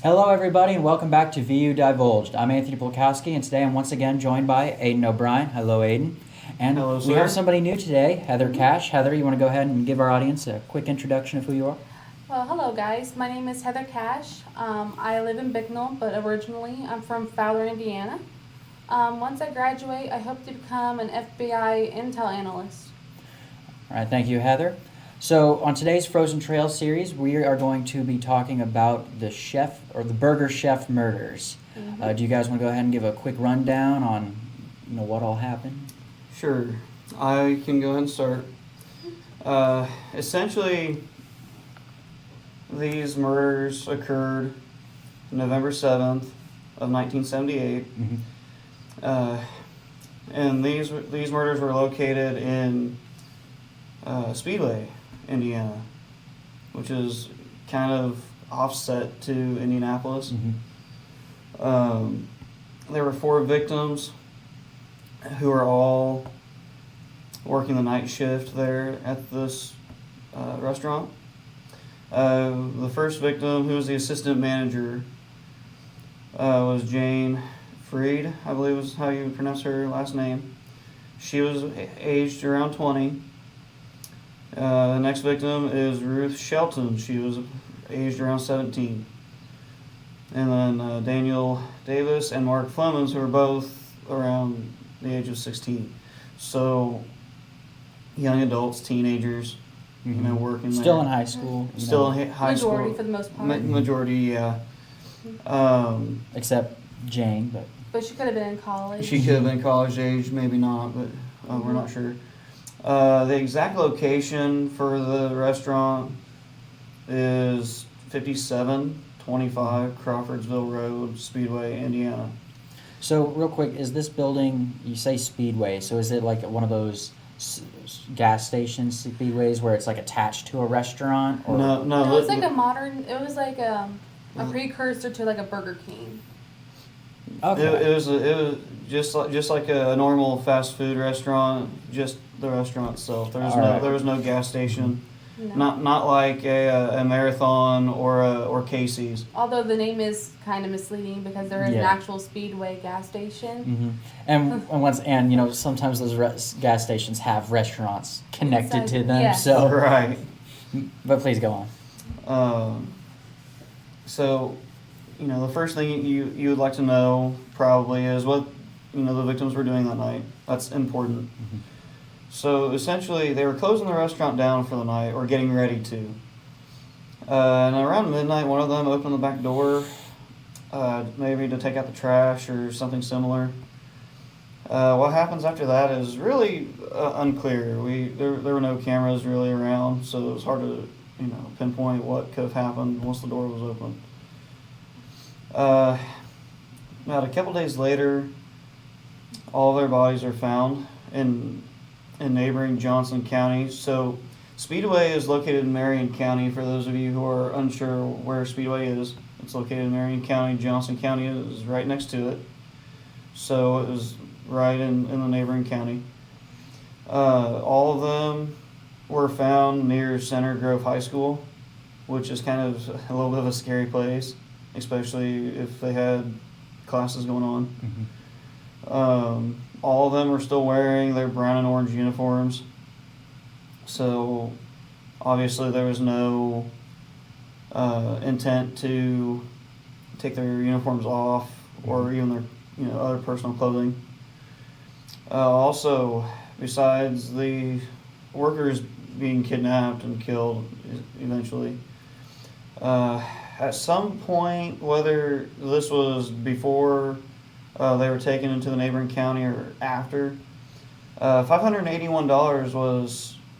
Hello, everybody, and welcome back to VUDivulged. I'm Anthony Polkowski, and today I'm once again joined by Aiden O'Brien. Hello, Aiden. And Hello, we sir. have somebody new today, Heather Cash. Heather, you want to go ahead and give our audience a quick introduction of who you are? Well, hello guys. My name is Heather Cash. I live in Bicknell, but originally I'm from Fowler, Indiana. Once I graduate, I hope to become an FBI intel analyst. All right, thank you, Heather. So, on today's Frozen Trail series, we are going to be talking about the chef or the Burger Chef murders. Mm-hmm. Do you guys want to go ahead and give a quick rundown on, what all happened? Sure, I can go ahead and start. Essentially, these murders occurred November 7th of 1978. And these murders were located in Speedway, Indiana, which is kind of offset to Indianapolis. There were 4 victims who are all working the night shift there at this restaurant. The first victim, who was the assistant manager, was Jane Freed, I believe is how you pronounce her last name. She was aged around 20. The next victim is Ruth Shelton. She was aged around 17. And then Daniel Davis and Mark Flemons, who were both around the age of 16. So, young adults, teenagers, working there. Still in high school. Still in high school. Majority for the most part. Majority, yeah. Except Jane, but... But she could have been in college. She could have been college age, maybe not, but we're not sure. The exact location for the restaurant is 5725 Crawfordsville Road, Speedway, Indiana. So, real quick, is this building, you say Speedway, so is it like one of those gas station Speedways where it's like attached to a restaurant? Or? No, it's like a modern, it was like a precursor to like a Burger King. Okay. It was just like a normal fast food restaurant, just the restaurant itself. There was no gas station. No. Not like a Marathon or Casey's. Although the name is kind of misleading because there is an actual Speedway gas station. And sometimes those gas stations have restaurants connected to them. Yes. So Right. But please go on. So, the first thing you would like to know probably is what the victims were doing that night. That's important. So essentially, they were closing the restaurant down for the night, or getting ready to. And around midnight, one of them opened the back door, maybe to take out the trash or something similar. What happens after that is really unclear. There were no cameras really around, so it was hard to pinpoint what could have happened once the door was open. About a couple days later, all their bodies are found in neighboring Johnson County. So Speedway is located in Marion County. For those of you who are unsure where Speedway is, it's located in Marion County. Johnson County is right next to it. So it was right in the neighboring county. All of them were found near Center Grove High School, which is kind of a little bit of a scary place, especially if they had classes going on. All of them were still wearing their brown and orange uniforms. So, obviously, there was no intent to take their uniforms off or even their other personal clothing. Also, besides the workers being kidnapped and killed eventually, at some point, whether this was before they were taken into the neighboring county or after, $581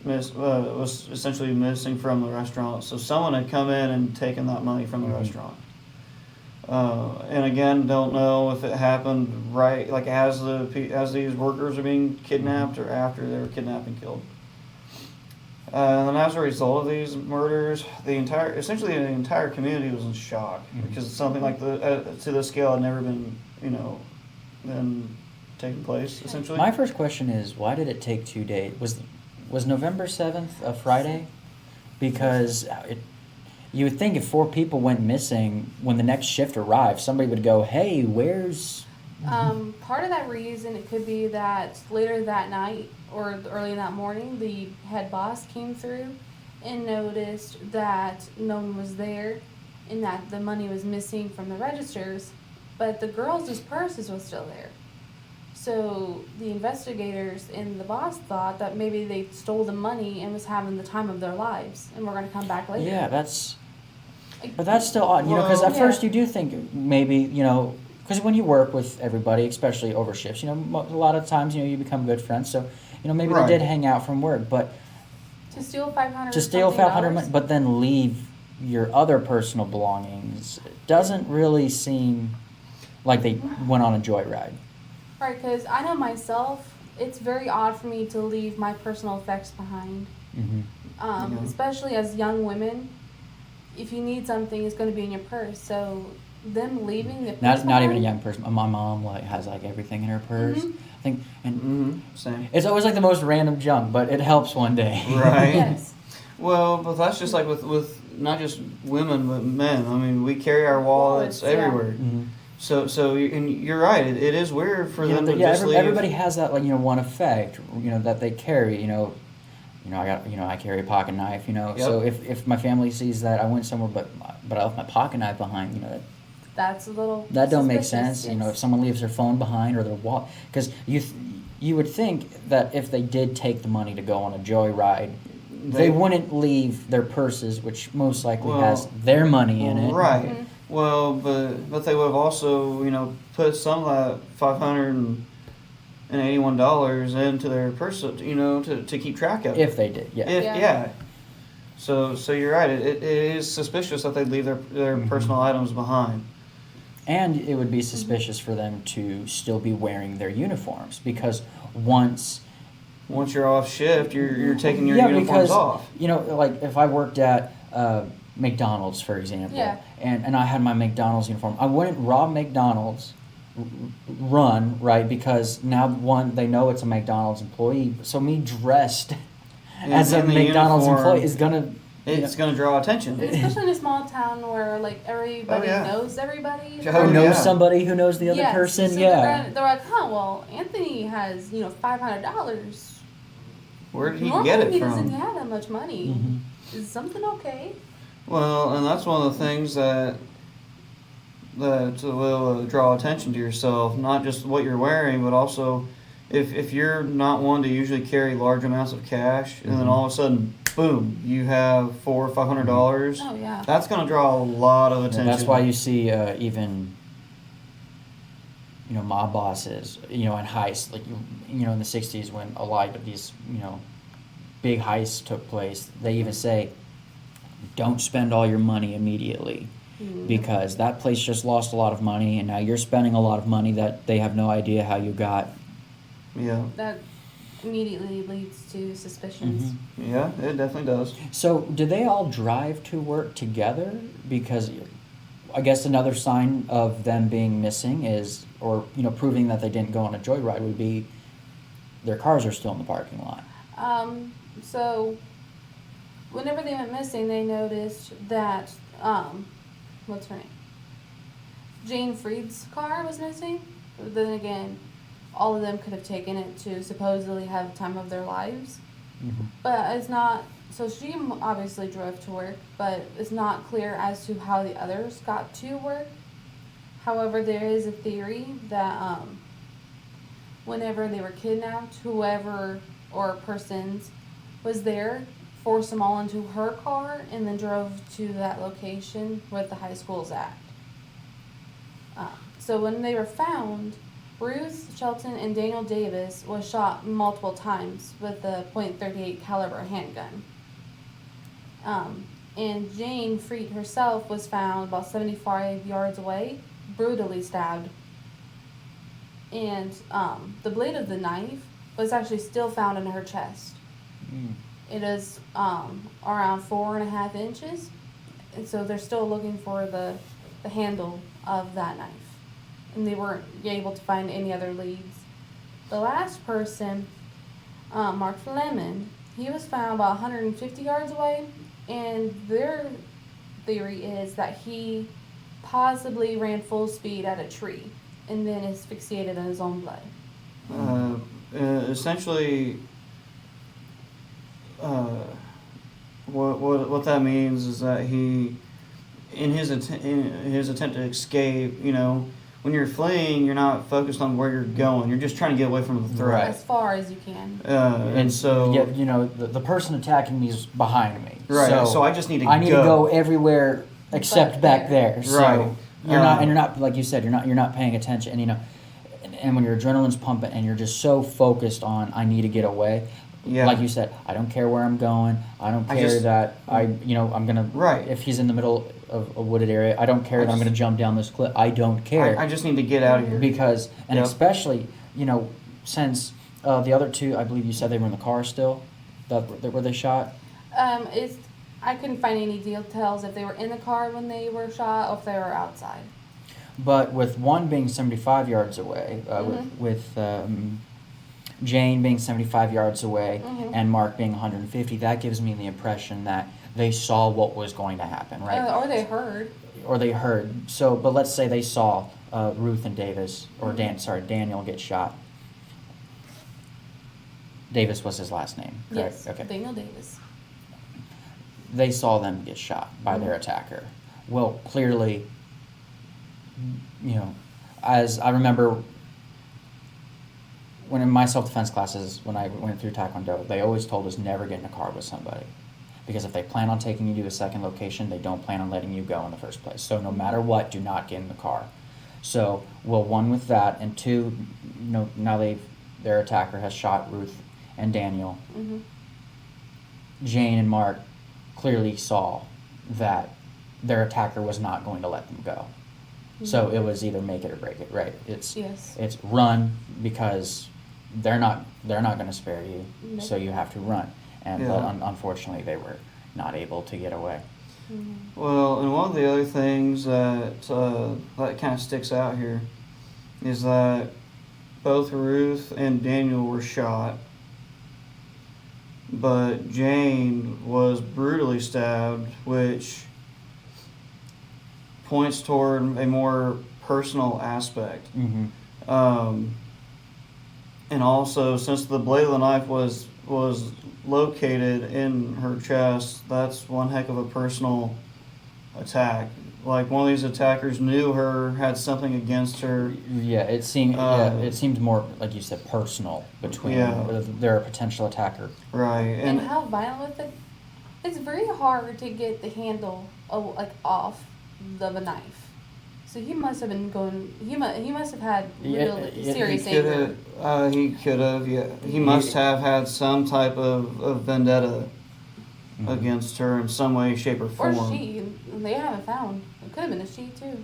was essentially missing from the restaurant. So someone had come in and taken that money from the restaurant. And again, don't know if it happened right, like as these workers are being kidnapped or after they were kidnapped and killed. And then as a result of these murders, essentially the entire community was in shock because something like to this scale had never been, been taking place, essentially. My first question is, why did it take 2 days? Was November 7th a Friday? Because you would think if 4 people went missing, when the next shift arrived, somebody would go, "Hey, where's?" Part of that reason, it could be that later that night or early that morning, the head boss came through and noticed that no one was there and that the money was missing from the registers, but the girls' purses was still there. So the investigators and the boss thought that maybe they stole the money and was having the time of their lives and we're going to come back later. Yeah, but that's still odd, because at Yeah. first you do think maybe, because when you work with everybody, especially over shifts, a lot of times, you become good friends. So, maybe Right. they did hang out from work, but To steal $500 to steal $500, but then leave your other personal belongings doesn't really seem like they went on a joyride. Right, because I know myself, it's very odd for me to leave my personal effects behind. Mm-hmm. Yeah. Especially as young women, if you need something, it's going to be in your purse. So them leaving the purse Not even a behind- young person. My mom has everything in her purse. Mhm. I think, and Mm-hmm. Same. it's always like the most random junk, but it helps one day. Right. Yes. Well, but that's just like with not just women but men. I mean, we carry our wallets Wallets, yeah. everywhere. Mhm. So and you're right. It is weird for them to Yeah, just leave. everybody has that one effect, that they carry. I carry a pocket knife. So if my family sees that I went somewhere, but I left my pocket knife behind, That's a little. that don't make suspicious, sense. yes. If someone leaves their phone behind or their wallet, because you would think that if they did take the money to go on a joyride, they wouldn't leave their purses, which most likely has their money in it. Right. Mhm. Well, but they would have also put some of that $581 into their purse, to keep track of it. If they did, yeah. Yeah. So you're right. It is suspicious that they'd leave their Mhm. personal items behind. And it would be suspicious for them to still be wearing their uniforms, because once Once you're off shift, you're taking your yeah, uniforms because off. like if I worked at McDonald's, for example, Yeah. and I had my McDonald's uniform, I wouldn't rob McDonald's, run, right, because now they know it's a McDonald's employee, so me dressed as a in the McDonald's uniform, employee is gonna It's going to draw attention. Especially in a small town where everybody yeah. knows everybody. Oh, who knows yeah. somebody who knows the other Yes, person. so Yeah. they're like, well, Anthony has $500. Where did he Normally get it he doesn't from? have that much money. Mhm. Is something okay? Well, and that's one of the things that will draw attention to yourself, not just what you're wearing, but also if you're not one to usually carry large amounts of cash, and then Mhm. all of a sudden, boom, you have $400 or $500. Oh yeah. That's going to draw a lot of Yeah, attention. that's why you see even mob bosses, in heists, like in the 60s when a lot of these big heists took place. They even say, don't spend all your money immediately, because that place just lost a lot of money, and now you're spending a lot of money that they have no idea how you got. Yeah, That immediately leads to suspicions. yeah, it definitely does. So, do they all drive to work together? Because I guess another sign of them being missing is, or proving that they didn't go on a joyride, would be their cars are still in the parking lot. So whenever they went missing, they noticed that what's her name? Jane Freed's car was missing. But then again, all of them could have taken it to supposedly have the time of their lives. Mm-hmm. But it's not. So she obviously drove to work, but it's not clear as to how the others got to work. However, there is a theory that whenever they were kidnapped, whoever or persons was there forced them all into her car and then drove to that location where the high school's at. So when they were found, Ruth Shelton and Daniel Davis was shot multiple times with a .38 caliber handgun. And Jane Freed herself was found about 75 yards away, brutally stabbed. And the blade of the knife was actually still found in her chest. It is around 4.5 inches, and so they're still looking for the handle of that knife, and they weren't able to find any other leads. The last person, Mark Fleming, he was found about 150 yards away, and theory is that he possibly ran full speed at a tree and then asphyxiated in his own blood. Essentially, what that means is that he, in his attempt to escape, when you're fleeing, you're not focused on where you're going. You're just trying to get away from the threat. Right. As far as you can. And so, yeah, the person attacking me is behind me. right. So I just need to I need to go everywhere except back there. Right. So you're not like you said, you're not paying attention, and when your adrenaline's pumping and you're just so focused on I need to get away. Yeah. Like you said, I don't care where I'm going. I don't care that I'm gonna. Right. If he's in the middle of a wooded area, I don't care that I'm gonna jump down this cliff. I don't care. I just need to get out of here. Because, and Yep. especially, since the other two, I believe you said they were in the car still, where they shot. I couldn't find any details if they were in the car when they were shot or if they were outside. But with one being 75 yards away, with Jane being 75 yards away, and Mark being 150, that gives me the impression that they saw what was going to happen, right? Or they heard. Or they heard. So, but let's say they saw Ruth and Davis, or Daniel get shot. Davis was his last name, correct? Yes, Okay. Daniel Davis. They saw them get shot by their attacker. Well, clearly, as I remember when in my self-defense classes, when I went through Taekwondo, they always told us never get in a car with somebody. Because if they plan on taking you to a second location, they don't plan on letting you go in the first place. So no matter what, do not get in the car. So, well, one with that, and two, now their attacker has shot Ruth and Daniel. Mm-hmm. Jane and Mark clearly saw that their attacker was not going to let them go. Mm-hmm. So it was either make it or break it, right? It's run because they're not going to spare you, so you have to run. And but unfortunately, they were not able to get away. Mm-hmm. Well, and one of the other things that kind of sticks out here is that both Ruth and Daniel were shot, but Jane was brutally stabbed, which points toward a more personal aspect. Mm-hmm. And also, since the blade of the knife was located in her chest, that's one heck of a personal attack. Like, one of these attackers knew her, had something against her. Yeah, it seemed more, like you said, personal between their potential attacker. Right. And how violent with it? It's very hard to get the handle off of a knife. So he must have been going. He must have had serious anger. He could have. Yeah. He must have had some type of vendetta against her in some way, shape, or form. Or she. They haven't found. It could have been a she too.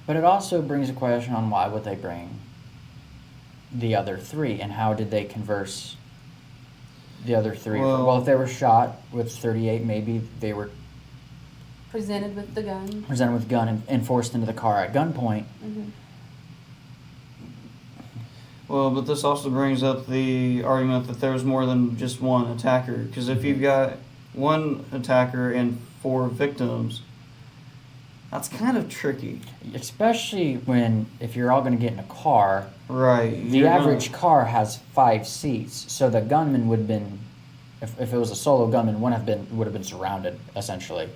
But it also brings a question on why would they bring the other three, and how did they converse the other three? Well, if they were shot with 38, maybe they were presented with the gun. And forced into the car at gunpoint. Mm-hmm. Well, but this also brings up the argument that there's more than just one attacker. Because if you've got one attacker and 4 victims, that's kind of tricky. Especially if you're all going to get in a car. Right. The average car has 5 seats, so the gunman would have been, if it was a solo gunman, would have been surrounded essentially.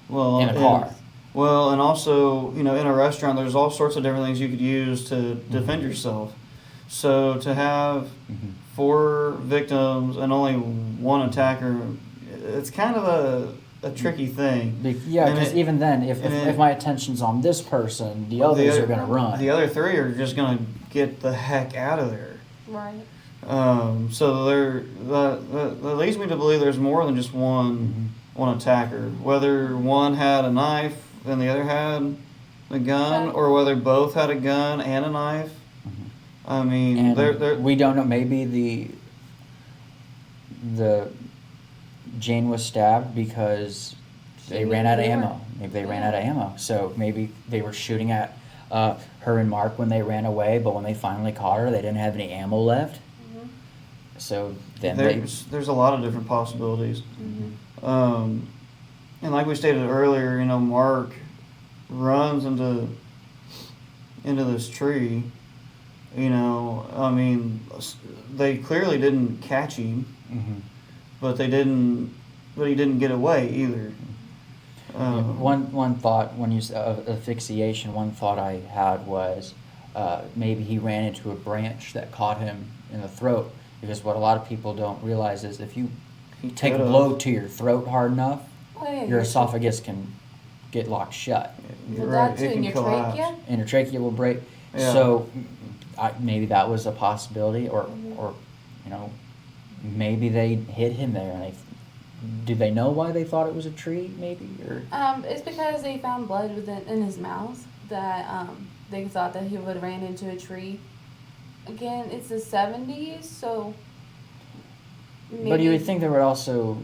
In a car. And also, in a restaurant, there's all sorts of different things you could use to defend yourself. So to have 4 victims and only one attacker, it's kind of a tricky thing. Yeah, because even then, if my attention's on this person, the others are going to run. The other 3 are just going to get the heck out of there. Right. So that leads me to believe there's more than just one attacker. Whether one had a knife and the other had a gun, or whether both had a gun and a knife. I mean, we don't know. Maybe the Jane was stabbed because they ran out of ammo. Maybe they ran out of ammo. So maybe they were shooting at her and Mark when they ran away, but when they finally caught her, they didn't have any ammo left. Mm-hmm. So then there's a lot of different possibilities. Mm-hmm. And like we stated earlier, you know, Mark runs into this tree. You know, I mean, they clearly didn't catch him, Mm-hmm. but he didn't get away either. One thought when you said asphyxiation, one thought I had was maybe he ran into a branch that caught him in the throat. Because what a lot of people don't realize is if you He take a could've. blow to your throat hard enough, Oh, yeah, your esophagus can get locked shut, You're Well, right, that too, it in can your collapse. trachea? and your trachea will break. Yeah. So maybe that was a possibility, or you know, maybe they hid him there, and did they know why they thought it was a tree? Maybe or. It's because they found blood in his mouth that they thought that he would have ran into a tree. Again, it's the 70s, so. But you would think there would also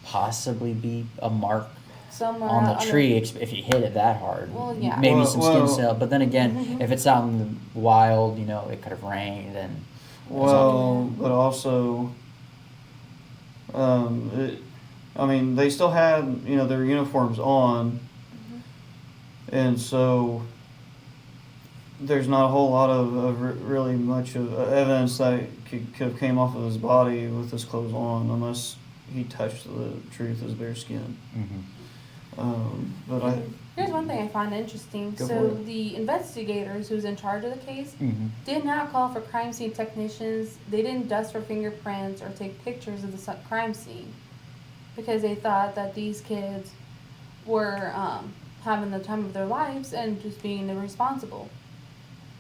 possibly be a mark somewhere on out the tree if you hit it that hard. Well, yeah. Maybe Well- some skin well- cell. But then again, if it's out in the wild, you know, it could have rained and. Well, but also, I mean, they still had, you know, their uniforms on, and so there's not a whole lot of really much of evidence that could have came off of his body with his clothes on, unless he touched the tree with his bare skin. But Here's one thing I find interesting. Go So for it. the investigators who's in charge of the case Mm-hmm. did not call for crime scene technicians. They didn't dust for fingerprints or take pictures of the crime scene because they thought that these kids were having the time of their lives and just being irresponsible.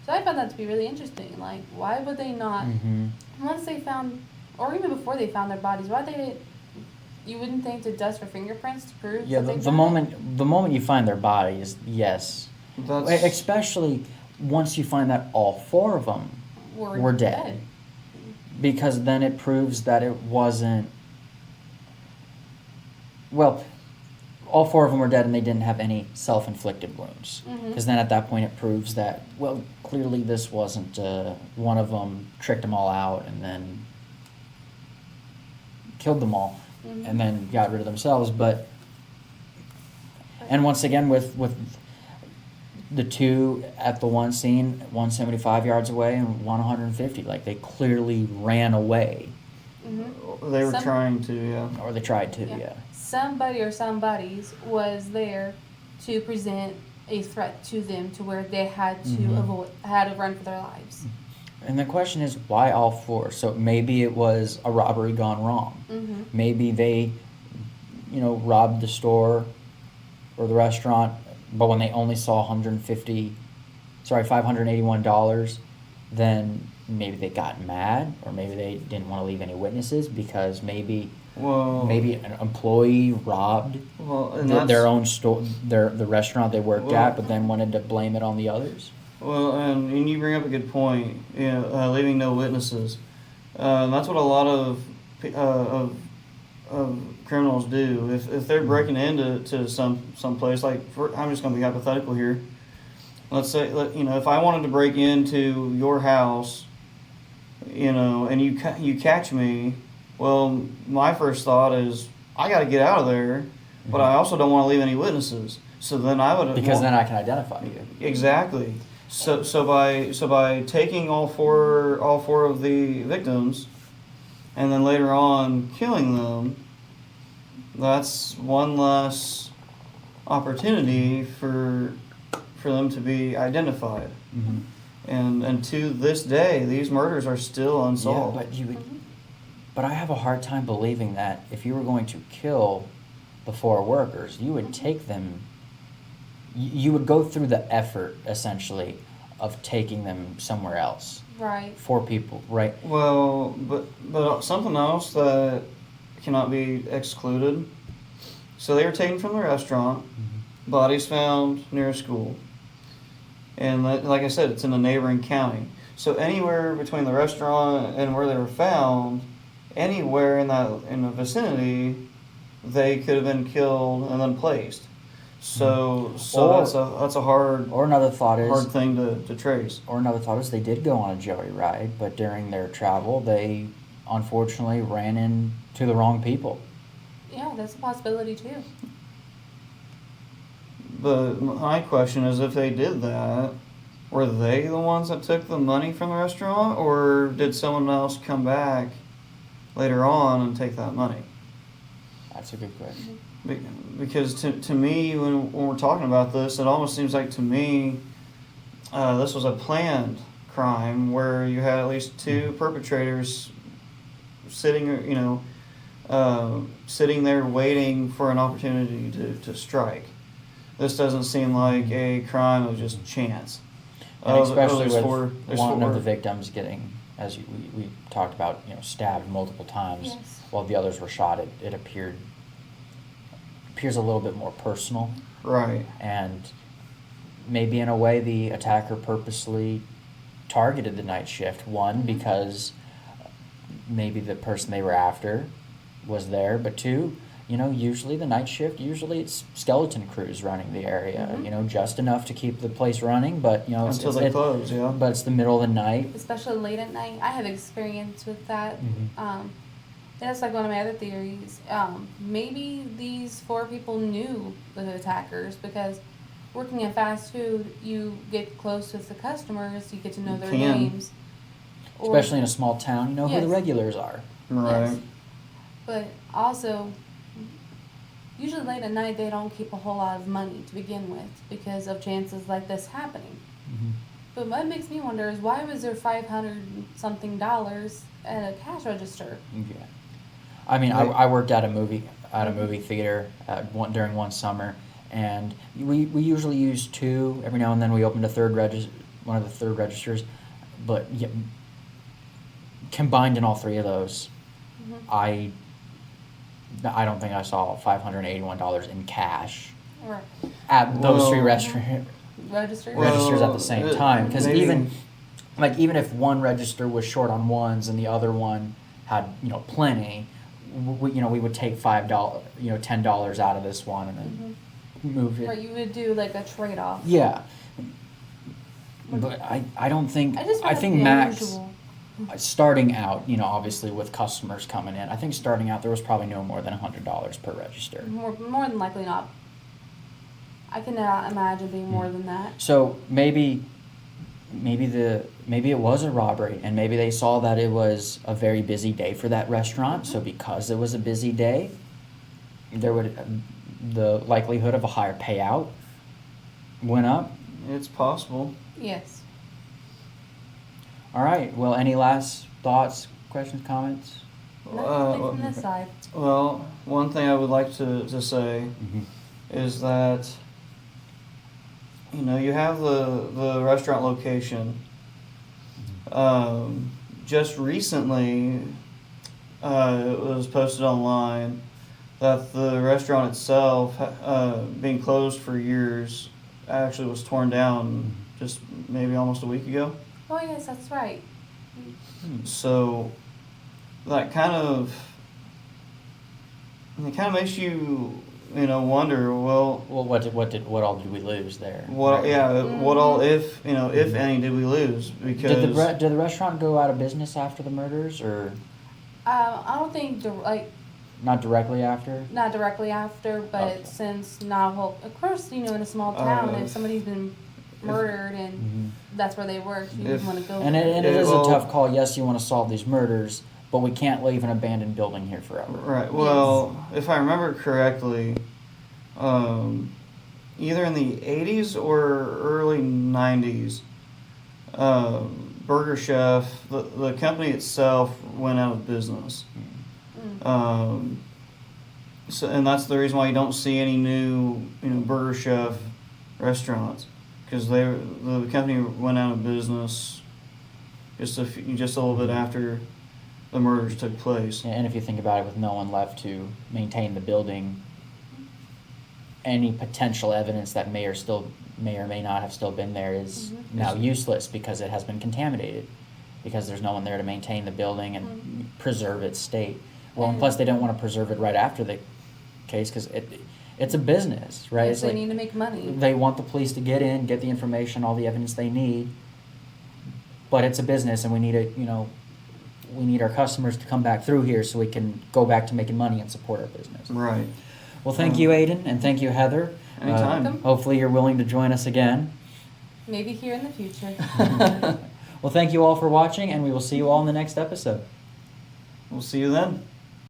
So I found that to be really interesting. Like, why would they not, Mm-hmm. once they found, or even before they found their bodies, why they, you wouldn't think to dust for fingerprints to prove Yeah, that the they've done it? moment you find their bodies, yes. that's Especially once you find that all four of them were dead. Because then it proves that it wasn't. Well, all four of them were dead and they didn't have any self-inflicted wounds. Because then at that point it proves that, well, clearly this wasn't one of them tricked them all out and then killed them all and then got rid of themselves. But and once again with the two at the one scene, 175 yards away and 150, like they clearly ran away. they were Some- trying to, yeah. Or they tried to, yeah. Somebody or somebodies was there to present a threat to them to where they had to had to run for their lives. And the question is, why all four? So maybe it was a robbery gone wrong. Maybe they, robbed the store or the restaurant, but when they only saw $581, then maybe they got mad, or maybe they didn't want to leave any witnesses because maybe an employee robbed And their that's- own store, the restaurant they worked Well- at, but then wanted to blame it on the others. Well, and you bring up a good point. Leaving no witnesses. That's what a lot of criminals do. If they're breaking into some place, like I'm just going to be hypothetical here. Let's say if I wanted to break into your house, and you catch me, well, my first thought is I got to get out of there, but I also don't want to leave any witnesses. So then I would Then I can identify you. Exactly. So by taking all four of the victims, and then later on killing them, that's one less opportunity for them to be identified. And to this day, these murders are still unsolved. Yeah, but I have a hard time believing that if you were going to kill the four workers, you would take them. You would go through the effort, essentially, of taking them somewhere else. Right. Four people, right? Well, but something else that cannot be excluded. So they were taken from the restaurant, bodies found near a school, and like I said, it's in a neighboring county. So anywhere between the restaurant and where they were found, anywhere in the vicinity, they could have been killed and then placed. So that's a hard Or another thought thing to trace. Or another thought is they did go on a joyride, but during their travel, they unfortunately ran into the wrong people. Yeah, that's a possibility too. But my question is, if they did that, were they the ones that took the money from the restaurant, or did someone else come back later on and take that money? That's a good question. Because to me, when we're talking about this, it almost seems like to me this was a planned crime where you had at least two perpetrators sitting, sitting there waiting for an opportunity to strike. This doesn't seem like a crime of just chance. And especially there's with one four. of the victims getting, as we talked about, stabbed multiple times, Yes. while the others were shot. It appears a little bit more personal, Right. and maybe in a way the attacker purposely targeted the night shift. One, because maybe the person they were after was there, but two, usually the night shift, usually it's skeleton crews running the area, just enough to keep the place running, but Until they close, yeah. but it's the middle of the night. Especially late at night. I have experience with that. And that's like one of my other theories. Maybe these four people knew the attackers, because working in fast food, you get close with the customers, you get to know their can. names. Especially in a small town, you know who the Yes. regulars are. Right. Yes. But also, usually late at night, they don't keep a whole lot of money to begin with because of chances like this happening. But what makes me wonder is, why was there $500-something at a cash register? Yeah. I mean, I worked at a movie theater during one summer, and we usually use two. Every now and then we opened one of the third registers, but yeah, combined in all three of those, I don't think I saw $581 in cash Right. at those three Registers? registers at the same time. Because maybe- even if one register was short on ones and the other one had plenty, we would take $5, $10 out of this one and then move it. Right, you would do like a trade-off. Yeah, but I don't think I just I find think it max unusual. starting out, obviously with customers coming in, I think starting out there was probably no more than $100 per register. More than likely not. I cannot imagine being more than that. So maybe it was a robbery, and maybe they saw that it was a very busy day for that restaurant. So because it was a busy day, the likelihood of a higher payout went up. It's possible. Yes. All right. Well, any last thoughts, questions, comments? Nothing from this side. Well, one thing I would like to say is that you have the restaurant location. Just recently, it was posted online that the restaurant itself, being closed for years, actually was torn down just maybe almost a week ago. Oh yes, that's right. So that kind of makes you wonder, well, What all did we lose there? what all, if any, did we lose? Because Did the restaurant go out of business after the murders, or I don't think not directly after? not directly after, but Okay. since not a whole, of course, in a small town, if somebody's been murdered and that's where they work, you If- want to go. And there. it is a well- tough call. Yes, you want to solve these murders, but we can't leave an abandoned building here forever. Right. Well, if I remember correctly, either in the 80s or early 90s, Burger Chef, the company itself went out of business. So, and that's the reason why you don't see any new, Burger Chef restaurants, because the company went out of business just a little bit after the murders took place. And if you think about it, with no one left to maintain the building, any potential evidence that may or may not have still been there is now useless because it has been contaminated, because there's no one there to maintain the building and preserve its state. Well, and plus they don't want to preserve it right after the case because it's a business, right? Yes, It's they like need to make money. they want the police to get in, get the information, all the evidence they need, but it's a business, and we need our customers to come back through here so we can go back to making money and support our business. Right. Well, thank you, Aiden, and thank you, Heather. Anytime. Welcome. Hopefully you're willing to join us again. Maybe here in the future. Well, thank you all for watching, and we will see you all in the next episode. We'll see you then.